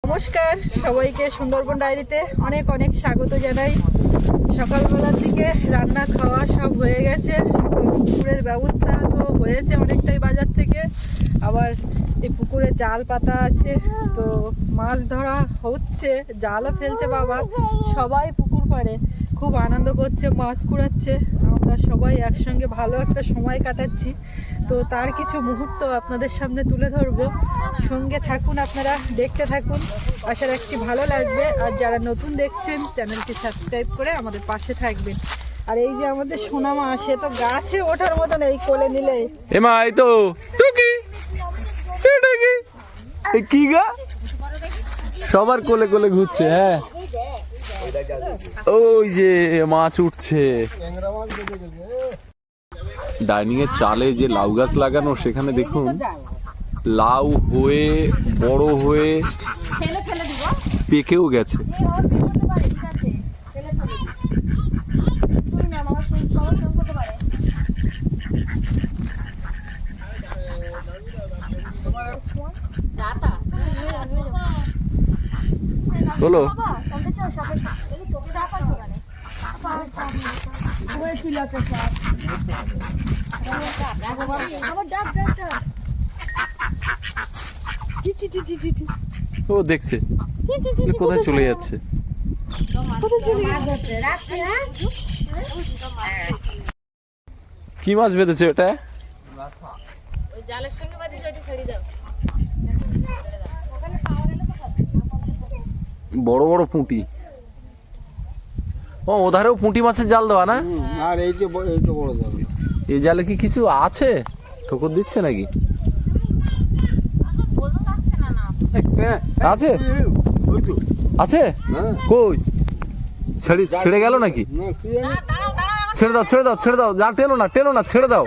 নমস্কার সবাইকে, সুন্দরবন ডায়েরিতে অনেক অনেক স্বাগত জানাই। সকালবেলার দিকে রান্না খাওয়া সব হয়ে গেছে। তো পুকুরের ব্যবস্থা তো হয়েছে অনেকটাই বাজার থেকে। আবার এই পুকুরে জাল পাতা আছে, তো মাছ ধরা হচ্ছে, জালও ফেলছে বাবা। সবাই পুকুর পাড়ে খুব আনন্দ করছে, মাছ কুড়াচ্ছে। আমরা সবাই একসঙ্গে ভালো একটা সময় কাটাচ্ছি। তো তার কিছু মুহূর্ত আপনাদের সামনে তুলে ধরবো। সঙ্গে থাকুন, আপনারা দেখতে থাকুন, আশা রাখছি ভালো লাগবে। আর যারা নতুন দেখছেন চ্যানেলটি সাবস্ক্রাইব করে আমাদের পাশে থাকবেন। আর এই যে আমাদের সোনামা, সে তো গাছে ওঠার মতন, এই কোলে নিলে এমা এই তো টুকি এটা কি গা সবার কোলে কোলে ঘুরছে। হ্যাঁ, ওই যে মাছ উঠছে। ডাইনিং এর চালে যে লাউ গাছ লাগানো, সেখানে দেখুন লাউ হয়ে বড় হয়ে পেকেও গেছে। বলো ও দেখছে কোথায় চলে যাচ্ছে। কি মাছ বেঁধেছে ওটা? বড় বড় পুঁটি। ও ওধারেও পুঁটি মাছের জাল দেওয়া না? আর এই যে বড় জাল। এই জালে কি কিছু আছে? ঠোকর দিচ্ছে নাকি? আছে আছে কই? ছেড়ে গেল নাকি? ছেড়ে দাও ছেড়ে দাও ছেড়ে দাও, যা টেনো না টেনো না, ছেড়ে দাও।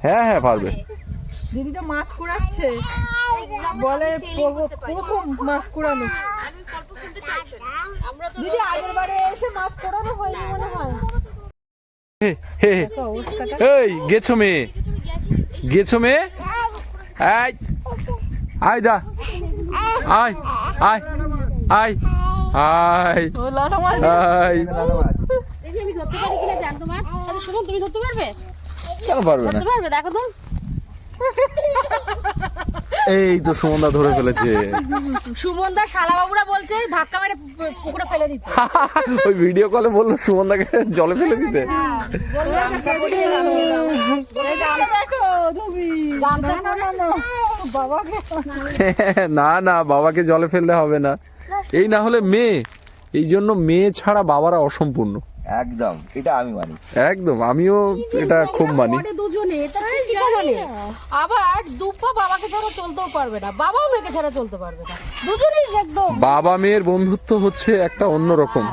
হ্যাঁ হ্যাঁ পারবে। দিদি তো মাছ কুড়াচ্ছে, বলে প্রথম মাছ কুড়ানো। দিদি আগের বারে এসে মাছ কুড়ানো হয়নি মনে হয়। এই গেছো মেয়ে, গেছো মেয়ে, আয় আয় দা, আয় আয় আয় আয় আয়। কেন পারবে না? দেখো তো, এই তো সুমনদা ধরে ফেলেছে। সুমনদা শালা বাবুরা বলছে ধাক্কা মেরে পুকুরে ফেলে দিতে। ওই ভিডিও কলে বললো সুমনদাকে জলে ফেলে দিতে। না না, বাবাকে জলে ফেললে হবে না। এই না হলে মেয়ে, এই জন্য মেয়ে ছাড়া বাবারা অসম্পূর্ণ। একদম, এটা আমি মানি। একদম, আমিও এটা খুব মানি। দুজনে এটা ঠিক বলে। আবার দুপা বাবাকে ছাড়া চলতেও পারবে না, বাবাও মেয়েকে ছাড়া চলতে পারবে না। দুজনেই একদম বাবা মেয়ের বন্ধুত্ব হচ্ছে একটা অন্যরকম।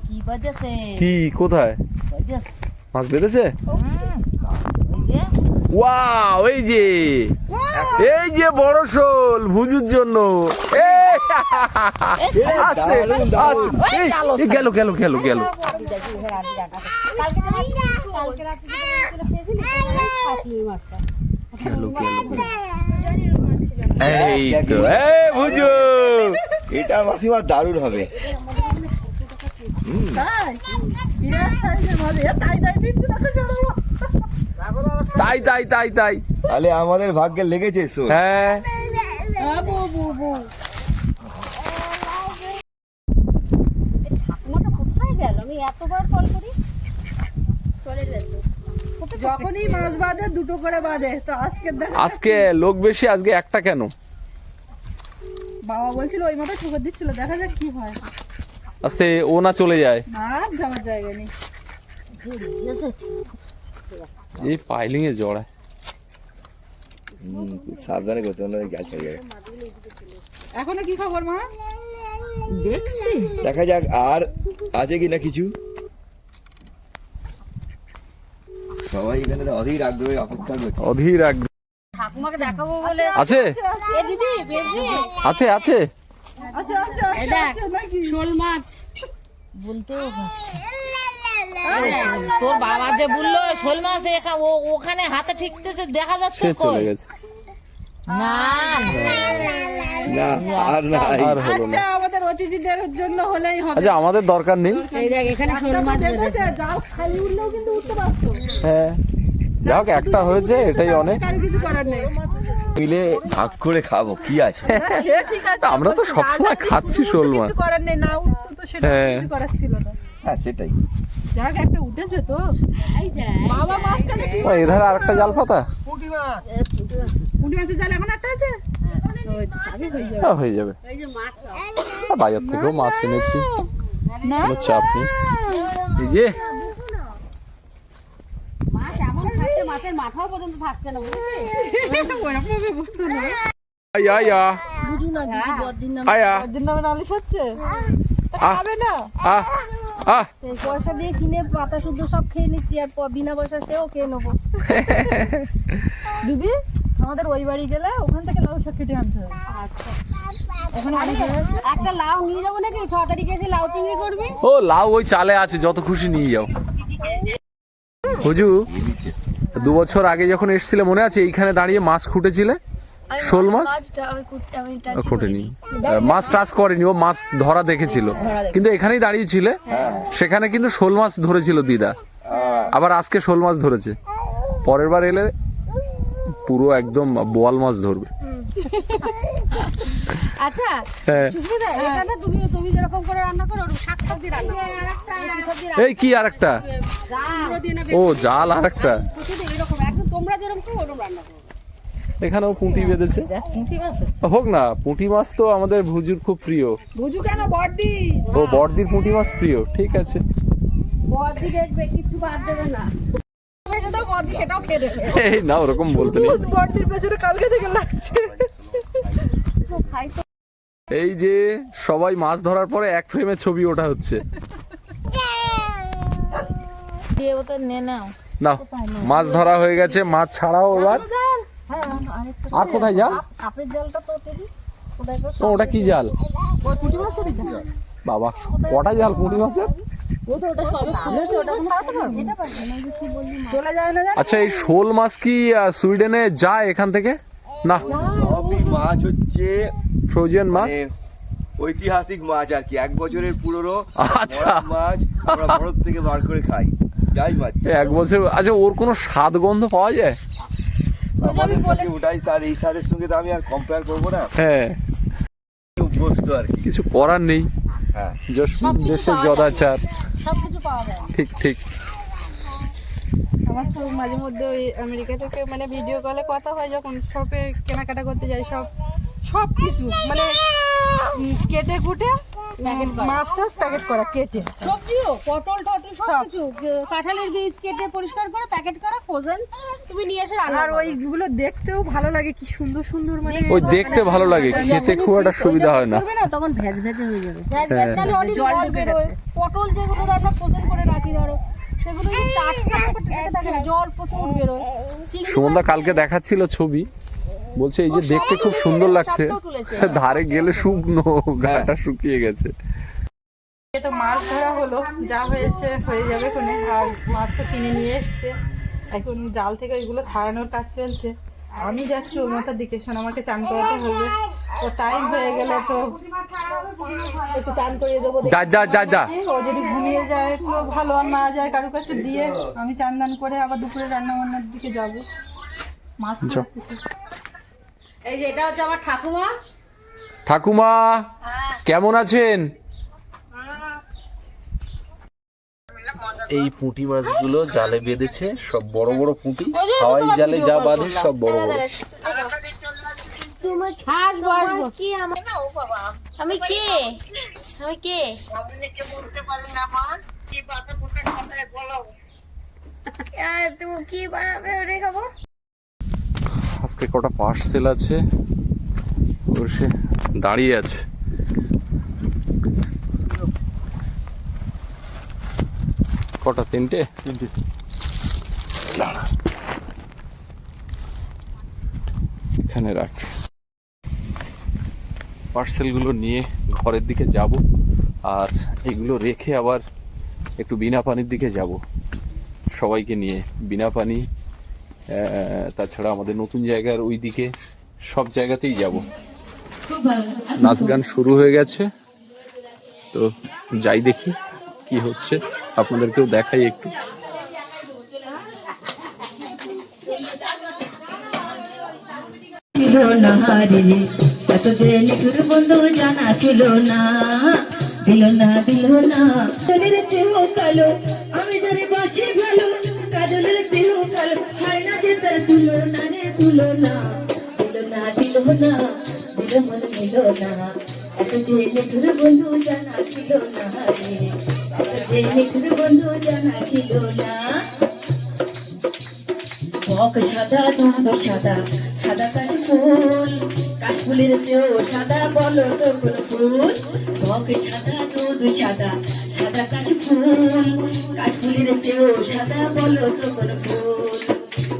কি বাজেছে? কি কোথায় মাছ বেঁধেছে? ওয়াও, এই যে এই যে বড় শোল ভুজুর জন্য। গেল গেল গেল গেল। এই তো ভুজু, এটা মাসিমা দারুণ হবে। তাই তাই তাই তাই, তাহলে আমাদের ভাগ্যে লেগেছে। হ্যাঁ কোথায় গেল? আমি এতবার কল করি, চলে যেত। যখনই মাছ বাঁধে দুটো করে বাঁধে, তো আজকে লোক বেশি, আজকে একটা কেন? বাবা বলছিল ওই মাথা ঠুকর দিচ্ছিল, দেখা যাক কি হয়। আস্তে, ও না চলে যায়। আর যাওয়ার জায়গা নেই। এই পাইলিং এ জড়ায়। সাবধানে করতে হবে, গ্যাস হয়ে যাবে। এখনো কি খবর মা? দেখছি, দেখা যাক আর আছে কিনা কিছু। সবাই এখানে অধীর আগ্রহে অপেক্ষা করছে। অধীর আগ্রহ। ঠাকুমাকে দেখাবো বলে আছে এ দিদি বেজি আছে আছে। আচ্ছা আচ্ছা এই দেখ আচ্ছা নাকি? শোল মাছ বলতেও পারছি। তোর বাবা যে বললো শোল মাছ ওখানে হাতে ঠিকতেছে দেখা যাচ্ছে সে চলে গেছে, না না আর নাই। আর হলো আচ্ছা না। আমাদের অতিথিদের জন্য হলেই হবে। আচ্ছা আমাদের দরকার নেই। এই দেখ এখানে শোল মাছ বেঁধেছে। যাও খালি উঠলেও কিন্তু উঠতে পারছো। হ্যাঁ যাক একটা হয়েছে, এটাই অনেক। কারো কিছু করার নেই। মিলে ভাগ করে খাবো, কি আছে। সে ঠিক আছে, আমরা তো সবসময় খাচ্ছি শোল মাছ। কিছু করার নেই, না উঠতো তো সেটা হ্যাঁ। কিছু করার ছিল না। হ্যাঁ সেটাই। যাক একটা উঠেছে তো, এই যে বাবা মাছ তাহলে কি এধারে আরেকটা জাল পাতা উঠে আছে, জাল এখন একটা আছে। ওই তো আগে হয়ে যাবে। হ্যাঁ, হয়ে যাবে। এই যে মাছ বাজার থেকেও মাছ এনেছি, না কোনো চাপ নেই। এই যে মাছ এমন খাচ্ছে মাছের মাথাও পর্যন্ত থাকছে না বুঝেছিস? ওরকমভাবে বুঝতো না। আয়া আয়া বুঝু না দিদি বদিন না আয়া ওর নামে নালিশ হচ্ছে, তা আহ। খাবে না। আহ আহ সেই পয়সা দিয়ে কিনে পাতা শুদ্ধ সব খেয়ে নিচ্ছি আর বিনা পয়সা সেও খেয়ে নেবো। দিদি আমাদের ওই বাড়ি গেলে ওখান থেকে লাউ শাক কেটে আনতে হবে। আচ্ছা ওখানে অনেক হয়ে আছে। একটা লাউ নিয়ে যাবো নাকি 6 তারিখে এসে লাউ চিংড়ি করবি? ও লাউ ওই চালে আছে, যত খুশি নিয়ে যাও। হুজু 2 বছর আগে যখন এসেছিলে মনে আছে এইখানে দাঁড়িয়ে মাছ খুঁটেছিলে? শোল মাছ খুঁটেনি, মাছ টাচ করেনি, ও মাছ ধরা দেখেছিল, কিন্তু এখানেই দাঁড়িয়েছিলে। সেখানে কিন্তু শোল মাছ ধরেছিল দিদা, আবার আজকে শোল মাছ ধরেছে। পরের বার এলে পুরো একদম বোয়াল মাছ ধরবে। আচ্ছা হ্যাঁ সুস্মিতা, এখানে তুমি যেরকম করে রান্না করো ওরকম শাক সবজি রান্না করো। এই সবজি এই কি আরেকটা? কুমড়ো দিয়ে না ও জাল আরেকটা। শুধু এরকম একদম তোমরা যেরকম করো ওরকম রান্না করো। এখানেও পুঁটি বেঁধেছে। ঠিক আছে, হোক না, পুঁটি মাছ তো আমাদের ভুজুর খুব প্রিয়। বুঝু কেন বড়দি ও বড়দির পুঁটি মাছ প্রিয়, ঠিক আছে। বদি দেখবে কিছু বাদ দেবে না। বড়দি সেটাও খেয়ে দেবে। এই না ওরকম বলতে নেই। বড়দির পেছনে কালকে থেকে লাগছে। এই যে সবাই মাছ ধরার পরে এক ফ্রেমে ছবি ওঠা হচ্ছে। দিয়ে ও তো নে নাও। না মাছ ধরা হয়ে গেছে, মাছ ছাড়াও এবার। আর কোথায় জাল? আপের জলটা তো টেবি ওটা একটু তো ওটা কি জাল? ওই পুঁটি মাছেরই জাল। বাবা কটা জাল পুঁটি মাছের? ও তো ওটা সবে খুলেছে ওটা কোনো ছাড়াতে পারবে না। চলে যায় না জানো? আচ্ছা এই শোল মাছ কি সুইডেনে যায় এখান থেকে? না সবই মাছ হচ্ছে ফ্রোজেন মাছ। মানে ঐতিহাসিক মাছ আর কি, 1 বছরের পুরনো আচ্ছা। বরফ মাছ আমরা বরফ থেকে বার করে খাই, যাই মাছ। 1 বছর। আচ্ছা ওর কোনো স্বাদ গন্ধ পাওয়া যায়? আমাদের কাছে ওটাই, তার এই স্বাদের সঙ্গে তো আমি আর কম্পেয়ার করবো না, হ্যাঁ অভ্যস্ত আর কি। কিছু করার নেই, হ্যাঁ দেশের যদাচার। সবকিছু পাওয়া যায়। ঠিক ঠিক। আমার তো মাঝে মধ্যে ওই আমেরিকা থেকে মানে ভিডিও কলে কথা হয়, যখন শপে কেনাকাটা করতে যাই, সব কিছু মানে কেটে কুটে মাছটা প্যাকেট করা কেটে। সবজিও পটল টটল সবকিছু কাঁঠালের বীজ কেটে পরিষ্কার করে প্যাকেট করা ফ্রোজেন তুমি নিয়ে এসে রান্না আর ওইগুলো দেখতেও ভালো লাগে, কি সুন্দর সুন্দর মানে ওই দেখতে ভালো লাগে, খেতে খুব একটা সুবিধা হয় না। করবে না তখন ভেজ ভেজে হয়ে যাবে। ভেজ ভেজ চালে অনেক জল বেরোয়। পটল যেগুলো আমরা ফ্রোজেন করে রাখি ধরো সেগুলো কিন্তু টাটকা থেকে থাকে না, জল প্রচুর বেরোয়। চিংড়ি সুমনদা কালকে দেখাচ্ছিল ছবি, বলছে এই যে দেখতে খুব সুন্দর লাগছে, ধারে গেলে শুকনো, গাটা শুকিয়ে গেছে। তো মাছ ধরা হলো, যা হয়েছে হয়ে যাবে কোনে। আর মাছ তো কিনে নিয়ে এসছে, এখন জাল থেকে ওইগুলো ছাড়ানোর কাজ চলছে। আমি যাচ্ছি ওর মাথার দিকে, শোন আমাকে চান করাতে হবে, ও টাইম হয়ে গেলে তো একটু চান করিয়ে দেবো। যা যা যা যা। ও যদি ঘুমিয়ে যায় তো ভালো, আর না যায় কারোর কাছে দিয়ে আমি চান দান করে আবার দুপুরে রান্না বান্নার দিকে যাবো। মাছ ছাড়তেছি। এই যে এটা হচ্ছে আমার ঠাকুমা। ঠাকুমা কেমন আছেন? এই পুঁটি মাছগুলো জালে বেঁধেছে, সব বড় বড় পুঁটি, হাওয়াই জালে যা বাঁধে সব বড় বড়। আসবো আসবো। আমি কে তুমি কি বানাবে ওরে খাবো? আজকে কটা পার্সেল আছে, বসে দাঁড়িয়ে আছে। কটা? 3টে। দাঁড়া এখানে রাখ, পার্সেলগুলো নিয়ে ঘরের দিকে যাব, আর এগুলো রেখে আবার একটু বিনা পানির দিকে যাব। সবাইকে নিয়ে বিনা পানি, তাছাড়া আমাদের নতুন জায়গার ওই দিকে সব জায়গাতেই যাব। নাচ গান শুরু হয়ে গেছে, তো যাই দেখি কি হচ্ছে, আপনাদেরকেও দেখাই একটু। ছিল না রে এতদিন তোর বন্ধু জানা ছিল না, দিল না কাজলের দেহ কালো, আমি জানি বাসি ভালো, কাজলের দেহ কালো, হয় না যে তার তুলনা রে তুলনা, দিল না দিল মন মিল না, এতদিন তোর বন্ধু জানা ছিল না রে, এতদিন তোর বন্ধু জানা ছিল না। বক সাদা দুধ সাদা, সাদা কাশফুল, কাশফুলের চেয়েও সাদা বলো তো কোন ফুল, বক সাদা দুধ সাদা, সাদা কাশফুল, কাশফুলের চেয়েও সাদা বলো তো কোন ফুল,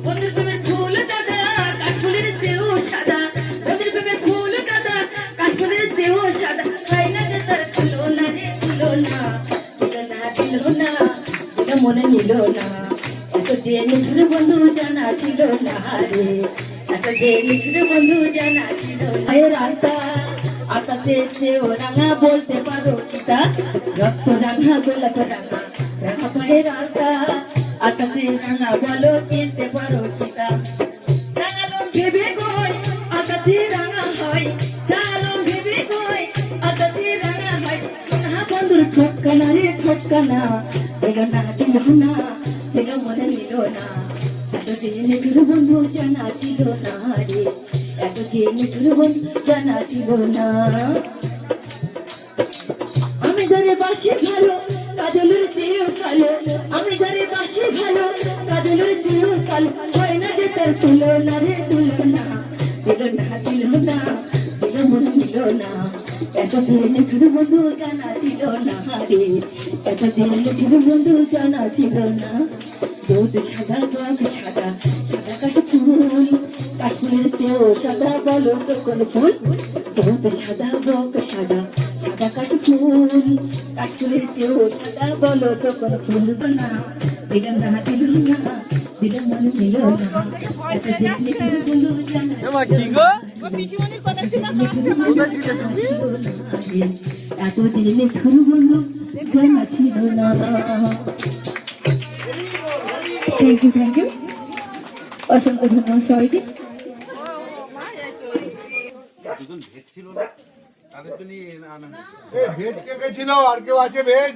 ওদের প্রেমের ফুল দাদা কাশফুলের চেয়েও সাদা, ওদের প্রেমের ফুল দাদা কাশফুলের চেয়েও সাদা, হয় না যে তার তুলনা রে তুলনা, দিল না মনে নিল না, এতদিন তোর বন্ধু জানা ছিল না রে, এতদিন তোর বন্ধু জানা ছিল না। রাস্তা আকাশে চেয়েও রাঙা বলতে পারো কিতা, রক্ত রাঙা গোলাপ রাঙা, রাঙা পায়ের রাস্তা আকাশে রাঙা বলো চিনতে পারো কিতা, চালম ভেবে কই আকাশে রাঙা হয়, চালম ভেবে কই আকাশে রাঙা হয়, না বন্ধুর ঠোটকানা রে ঠোটকানা, দিল না দিল মনে নিল না, এতদিন তোর বন্ধু জানা ছিল না রে, এতদিন তোর বন্ধু জানা ছিল না। আমি যারে বাসি ভালো কাজলের চেয়েও কালো, আমি যারে বাসি ভালো কাজলের চেয়েও কালো, হয় না যে তার তুলনা রে তুলনা, দিল না দিল মনে নিল না, এতদিন তোর বন্ধু জানা ছিল না রে, এতদিন তোর বন্ধু জানা ছিল না। দুধ সাদা বক সাদা, সাদা কাশফুল, কাশফুলের চেয়েও সাদা বলো তো কোন ফুল, দুধ সাদা বক সাদা, সাদা কাশফুল, কাশফুলের চেয়েও সাদা বলো তো কোন ফুল, না দিল না দিল মনে নিল না, এতদিন তোর বন্ধু জানা এতদিন তোর বন্ধু জানা ছিল না। থ্যাংক ইউ অসংখ্য ধন্যবাদ সবাইকে। ভেজ কে গেছিল আর কেউ আছে? ভেজ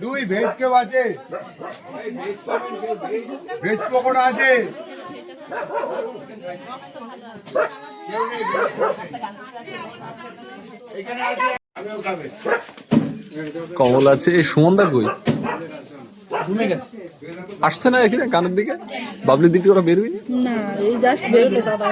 দুই ভেজ কেউ আছে? ভেজ পকোড়া আছে? কমল আছে, সুমনদা কই? আসছে না এখানে কানের দিকে, বাবলির দিকে ওরা বেরোয় না, এই জাস্ট বেরোলো দাদা।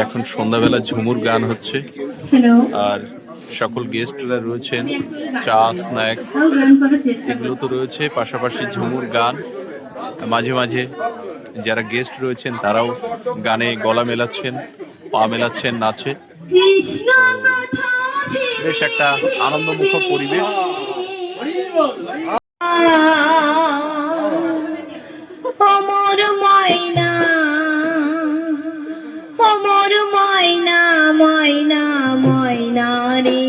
এখন সন্ধ্যাবেলা ঝুমুর গান হচ্ছে, আর সকল গেস্টরা রয়েছেন, চা স্ন্যাক্স এগুলো তো রয়েছে, পাশাপাশি ঝুমুর গান, মাঝে মাঝে যারা গেস্ট রয়েছেন তারাও গানে গলা মেলাচ্ছেন, পা মেলাচ্ছেন নাচে, বেশ একটা আনন্দমুখর পরিবেশ। অমর ময়না অমর ময়না ময়না ময়না রে,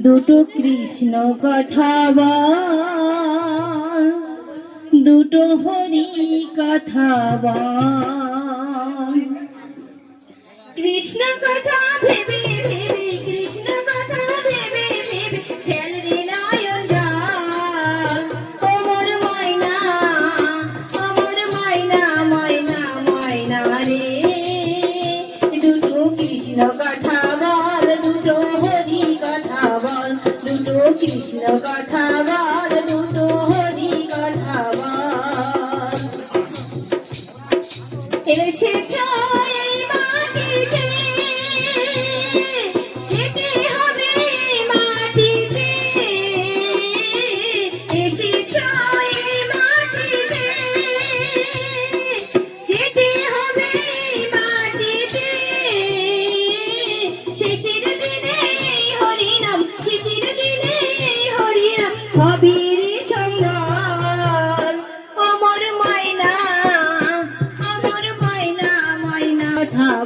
দুটো কৃষ্ণ কথা বল, দুটো হরি কথা বল, কৃষ্ণ কথা ভেবে ভেবে, কৃষ্ণ কথা ভেবে ভেবে ফেল রে নয়ন জল, অমর ময়না ময়না ময়না রে, দুটো কৃষ্ণ কথা বল, দুটো হরি কথা বল, দুটো কৃষ্ণ কথা বল, দুটো হরি কথা বল, এসেছ এই মাটিতে, যেতে হবে এই মাটিতে, এসেছ এই মাটিতে, যেতে হবে এই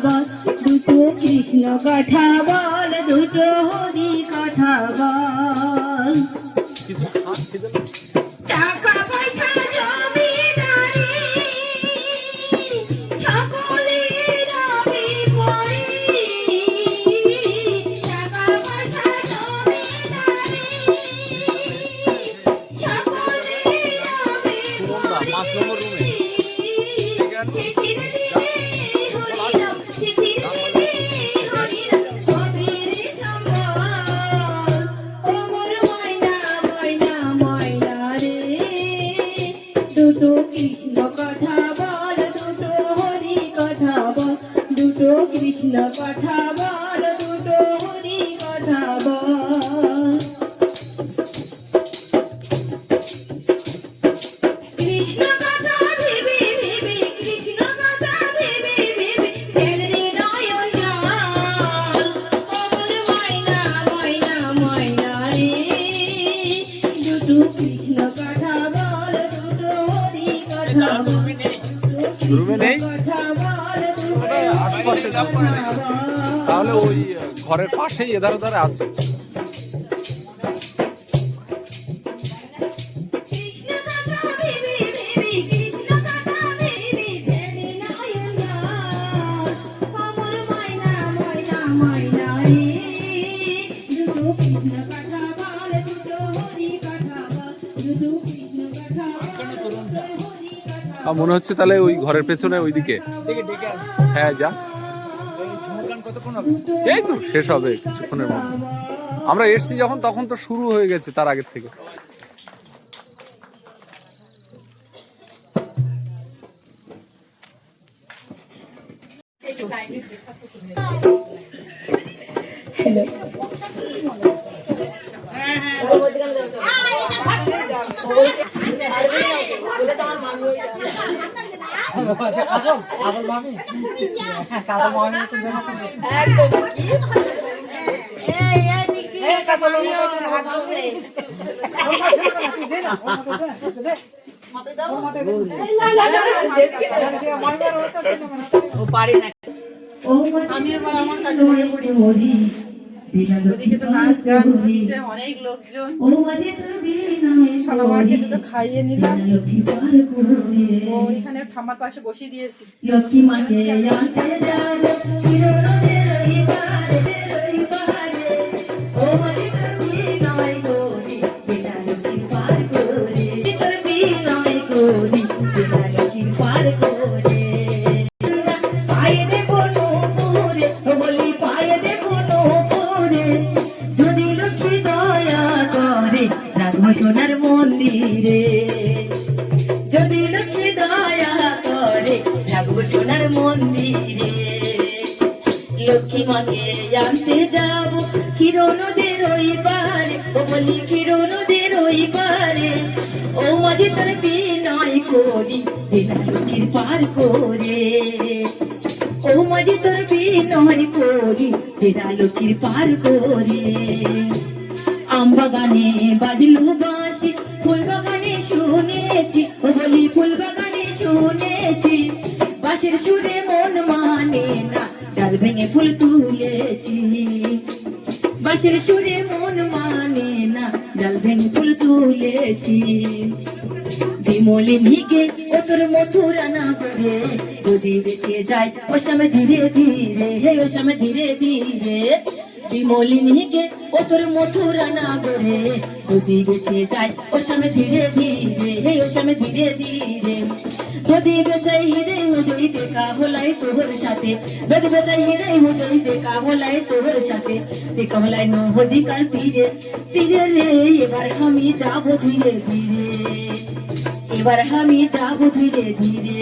বল, দুটো কৃষ্ণ কথা বল, দুটো হরি কথা বল। টাকা পয়সা জমিদারি সকলের আমি করি, টাকা পয়সা জমিদারি সকলের আমি করি। হরিরাম কবির সম্বল, ওমর ময়না ময়না ময়না রে, দুটো কৃষ্ণ কথা বল, দুটো হরি কথা বল, দুটো কৃষ্ণ কথা বল, দুটো হরি কথা বল। কৃষ্ণ কথা ভেবে ভেবে, কৃষ্ণ কথা ভেবে ভেবে ফেলে নয়ন জল, ওমর ময়না ময়না ময়না রে, দুটো কৃষ্ণ কথা বল, দুটো হরি কথা বল, রুমে নেই? কথা বল, দুটো আশপাশে তাহলে ওই ঘরের পাশেই এধারে ধারে আছে। কৃষ্ণ কথা ভেবে ভেবে, কৃষ্ণ কথা ভেবে ফেলে নয়ন জল, ওমর ময়না ময়না ময়না রে, দুটো কৃষ্ণ কথা বল, দুটো হরি কথা বল, দুটো কৃষ্ণ কথা বল, দুটো হরি কথা মনে হচ্ছে তাহলে ওই ঘরের পেছনে ওইদিকে। হ্যাঁ যা, এই তো শেষ হবে কিছুক্ষণের মধ্যে। আমরা এসছি যখন তখন তো শুরু হয়ে গেছে তার আগের থেকে। আমি এবার আমার কাজে লেগে পড়ি। ওদিকে তো নাচ গান হচ্ছে, অনেক লোকজন। সোনামাকে দুটো খাইয়ে নিলাম, ও এখানে ঠাম্মার পাশে বসিয়ে দিয়েছি। লক্ষ্মী মাকে জানতে যাব, চিরদিনের রবিবারে রবিবারে, ও মাঝে তোর বিনয় করি, বিনা লক্ষ্মী পার করে, তোর বিনয় করি, বিনা লক্ষ্মী পার করে। পায়ে দেবো নূপুরে, বলি পায়ে দেবো নূপুরে, যদি লক্ষ্মী দয়া করে, রাখবো সোনার মন্দিরে, যদি লক্ষ্মী দয়া করে, রাখবো সোনার মন্দিরে। লক্ষ্মী মাকে জানতে যাব, ক্ষীর নদের ওই পারে, ও বলি ক্ষীর নদের ওই পারে, ও মাঝে তোর বিনয় করি, বিনা লক্ষ্মীর পার করে, ও মাঝে তোর বিনয় করি, বিনা লক্ষ্মীর পার করে। আম বাগানে বাজলু বাঁশি, ফুল বাগানে শুনেছি, ও বলি ফুল বাগানে শুনেছি, বাঁশির সুরে মন মানে না, ডাল ভেঙে ফুল তুলেছি, বাঁশির সুরে মন মানে না, ডাল ভেঙে ফুল তুলেছি। বিমলি ভিগে ও তোর মথুরা না করে, যদি বেঁচে যায় ও সময় ধীরে ধীরে, ও সময় ধীরে ধীরে, বিমলি ভিগে ও তোর মথুরা না করে, যদি বেঁচে যায় ও সময় ধীরে ধীরে, ও সময় ধীরে ধীরে। যদি বেচাই হিরে হুজুই দেখা হলাই তোর সাথে, যদি বেচাই হিরে হুজুই দেখা হলাই তোর সাথে, দেখা হলাই নহদিকার তীরে তীরে রে, এবার আমি যাবো ধীরে ধীরে, এবার আমি যাবো ধীরে ধীরে।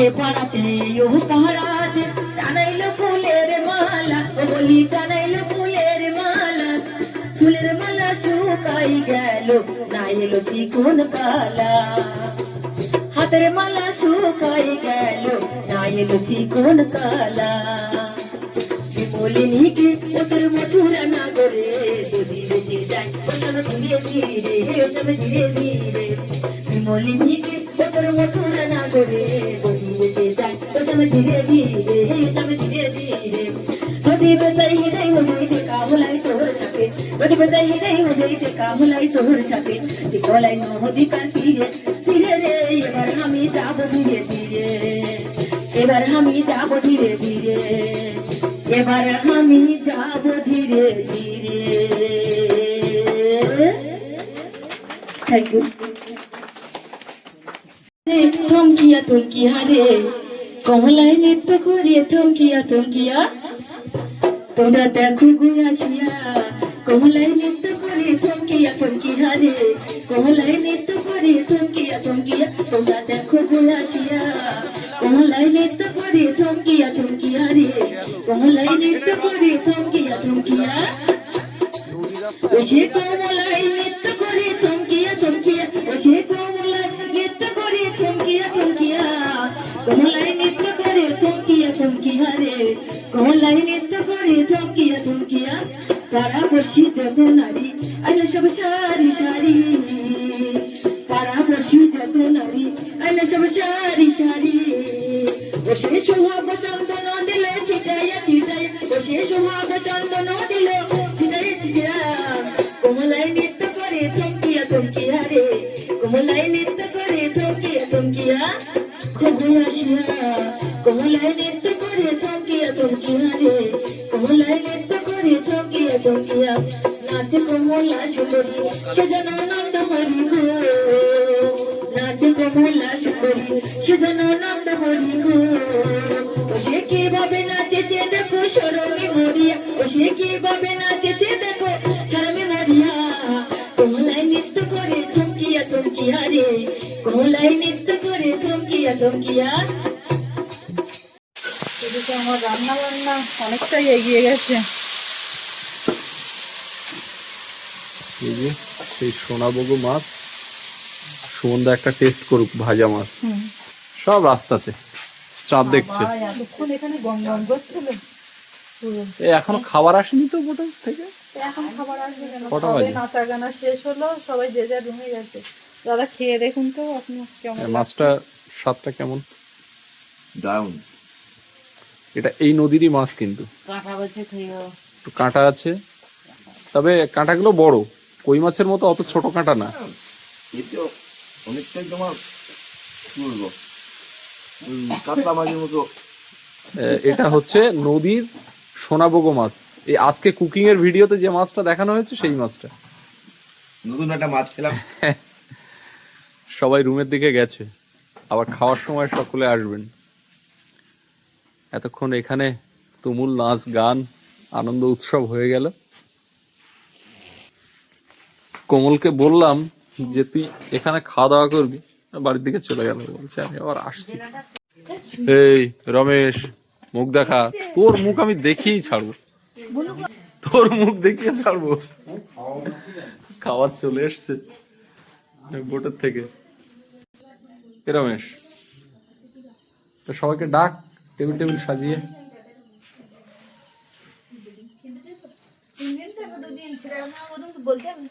এ পাড়াতে ও পাড়াতে টানাইলো ফুলের মালা, ও বলি টানাইলো ফুলের মালা, ফুলের মালা শুকাই গেল, না এলো কি কোন কালা, হাতের মালা শুকাই গেল, না এলো কি কোন কালা। বলিনি কি ও তোর মথুরা না করে, যদি বেঁচে যায় ও সময় ধীরে ধীরে, ও সময় ধীরে ধীরে। বলিনি কি ও তোর মথুরা না করে, যদি বেঁচে যায় ধীরে ধীরে যাবে ধীরে ধীরে নদী বেজাই হিরে হইতে কামলাই তোর সাথে নদী বেজাই হিরে হইতে কামলাই তোর সাথে কলাই নদী কার তীরে ধীরে রে এবার আমি যাব ধীরে ধীরে এবার আমি যাব ধীরে ধীরে এবার আমি যাব ধীরে ধীরে থ্যাংক ইউ থমকিয়া থমকিয়া রে কমলায় নৃত্য করিয়ে থমকিয়া থমকিয়া তোমরা দেখো গো আসিয়া কমলায় নৃত্য করিয়ে থমকিয়া থমকিয়া রে কমলায় নৃত্য করিয়ে থমকিয়া থমকিয়া তোমরা দেখো গো আসিয়া কমলায় নৃত্য করিয়ে থমকিয়া থমকিয়া রে কমলায় নৃত্য করিয়ে থমকিয়া থমকিয়া সে কমলায় নৃত্য করিয়ে থমকিয়া থমকিয়া সে কমলায় নৃত্য করিয়ে থমকিয়া থমকিয়া কমলায় নৃত্য করে থমকিয়া থমকিয়া রে কমলায় নৃত্য করে থমকিয়া থমকিয়া তারা বসি যত নারী আইলে সব সারি সারি তারা বসি যত নারী আইলে সব সারি সারি ও সে সোহাগ চন্দন দিলে ছিটাইয়া ছিটাইয়া ও সে সোহাগ চন্দন দিলে ছিটাইয়া ছিটাইয়া কমলায় নৃত্য করে থমকিয়া থমকিয়া রে কমলায় নৃত্য করে থমকিয়া থমকিয়া খবর আসিয়া কমলায় নৃত্য করে থমকিয়া থমকিয়া রে কমলায় নৃত্য করে থমকিয়া থমকিয়া নাচে কমলা সুন্দরী সে যেন আনন্দ হরি গো নাচে কমলা সুন্দরী সে যেন আনন্দ হরি গো ও সে কিভাবে নাচেছে দেখো সরমে মরিয়া ও সে কিভাবে নাচেছে দেখো সরমে মরিয়া কমলায় নৃত্য করে থমকিয়া থমকিয়া রে কমলায় নৃত্য করে থমকিয়া থমকিয়া এদিকে আমার রান্না বান্না অনেকটাই এগিয়ে গেছে। এই যে সেই সোনাবগু মাছ সুমনদা একটা টেস্ট করুক ভাজা মাছ সব রাস্তাতে চাঁদ দেখছে ভাই এতক্ষণ এখানে গম গম করছিল পুরো। এই এখনো খাবার আসেনি তো বোটার থেকে এখন খাবার আসবে কেন? কটা সবে বাজে? নাচা গানা শেষ হলো, সবাই যে যার রুমে গেছে। দাদা খেয়ে দেখুন তো আপনি কেমন এই মাছটা স্বাদটা কেমন? ডাউন এটা এই নদীরই মাছ কিন্তু একটু কাঁটা আছে, তবে কাঁটাগুলো বড়, কই মাছের মতো অত ছোট কাঁটা না। এতে অনেকটাই তোমার কি বলবো কাতলা মাছের মতো। এটা হচ্ছে নদীর সোনাবগো মাছ। এই আজকে কুকিং এর ভিডিওতে যে মাছটা দেখানো হয়েছে সেই মাছটা। নতুন একটা মাছ খেলাম। সবাই রুমের দিকে গেছে, আবার খাওয়ার সময় সকলে আসবেন। এতক্ষণ এখানে তুমুল নাচ গান আনন্দ উৎসব হয়ে গেল। কোমলকে বললাম যে তুই এখানে খাওয়া দাওয়া করবি, বাড়ির দিকে চলে গেল, বলছে আমি আবার আসছি। এই রমেশ, মুখ দেখা, তোর মুখ আমি দেখিয়েই ছাড়বো, তোর মুখ দেখিয়ে ছাড়বো। খাবার চলে এসছে বোটের থেকে। এ রমেশ, তো সবাইকে ডাক, টেবিল টেবিল সাজিয়ে। বলতে হবে